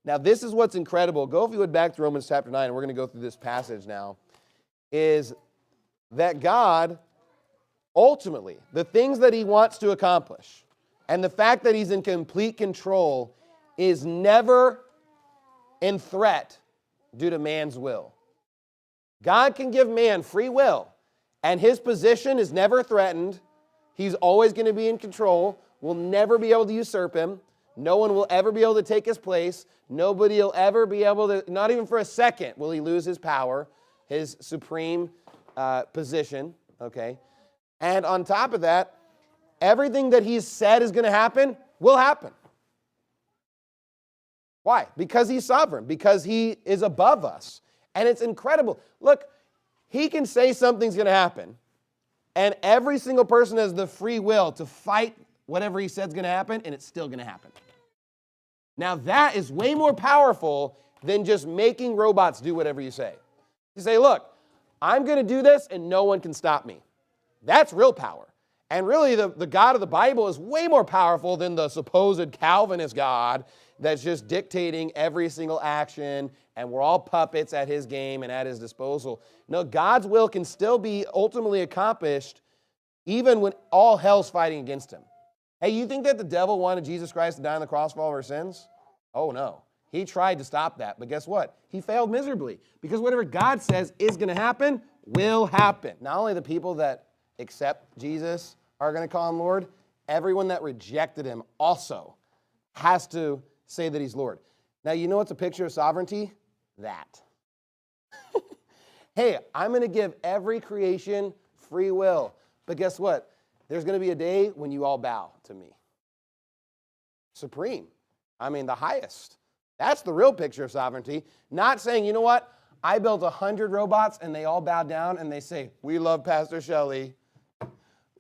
Now, this is what's incredible. Go, if you would, back to Romans chapter 9, and we're going to go through this passage now, is that God, ultimately, the things that he wants to accomplish, and the fact that he's in complete control is never in threat due to man's will. God can give man free will, and his position is never threatened. He's always going to be in control. We'll never be able to usurp him. No one will ever be able to take his place. Nobody will ever be able to, not even for a second, will he lose his power, his supreme position, okay? And on top of that, everything that he's said is going to happen will happen. Why? Because he's sovereign, because he is above us. And it's incredible. Look, he can say something's going to happen, and every single person has the free will to fight whatever he said is going to happen, and it's still going to happen. Now, that is way more powerful than just making robots do whatever you say. You say, look, I'm going to do this, and no one can stop me. That's real power. And really, the God of the Bible is way more powerful than the supposed Calvinist God that's just dictating every single action, and we're all puppets at his game and at his disposal. No, God's will can still be ultimately accomplished even when all hell's fighting against him. Hey, you think that the devil wanted Jesus Christ to die on the cross for all of our sins? Oh, no. He tried to stop that, but guess what? He failed miserably, because whatever God says is going to happen will happen. Not only the people that accept Jesus are going to call him Lord, everyone that rejected him also has to say that he's Lord. Now, you know what's a picture of sovereignty? That. Hey, I'm going to give every creation free will, but guess what? There's going to be a day when you all bow to me. Supreme. I mean, the highest. That's the real picture of sovereignty. Not saying, you know what? I built 100 robots and they all bow down and they say, we love Pastor Shelley.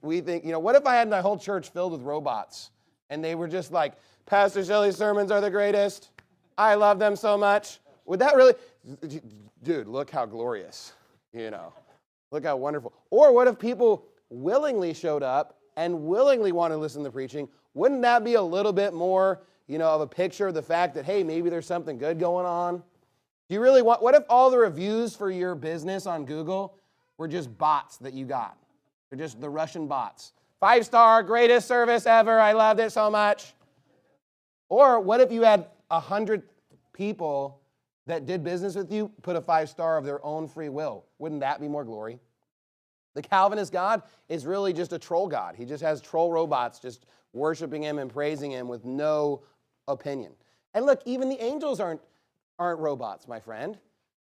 We think, what if I had my whole church filled with robots and they were just like, Pastor Shelley's sermons are the greatest. I love them so much. Would that really, dude, look how glorious, look how wonderful. Or what if people willingly showed up and willingly wanted to listen to preaching? Wouldn't that be a little bit more, of a picture of the fact that, hey, maybe there's something good going on? Do you really what if all the reviews for your business on Google were just bots that you got? They're just the Russian bots. 5-star, greatest service ever, I loved it so much. Or what if you had 100 people that did business with you put a 5-star of their own free will? Wouldn't that be more glory? The Calvinist God is really just a troll God. He just has troll robots just worshiping him and praising him with no opinion. And look, even the angels aren't robots, my friend.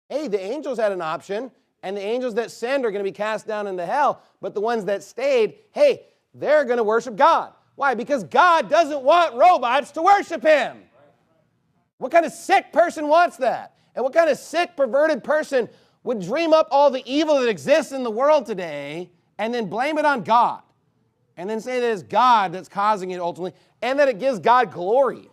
Hey, the angels had an option, and the angels that sinned are going to be cast down into hell, but the ones that stayed, hey, they're going to worship God. Why? Because God doesn't want robots to worship him. What kind of sick person wants that? And what kind of sick, perverted person would dream up all the evil that exists in the world today and then blame it on God? And then say that it's God that's causing it ultimately, and that it gives God glory.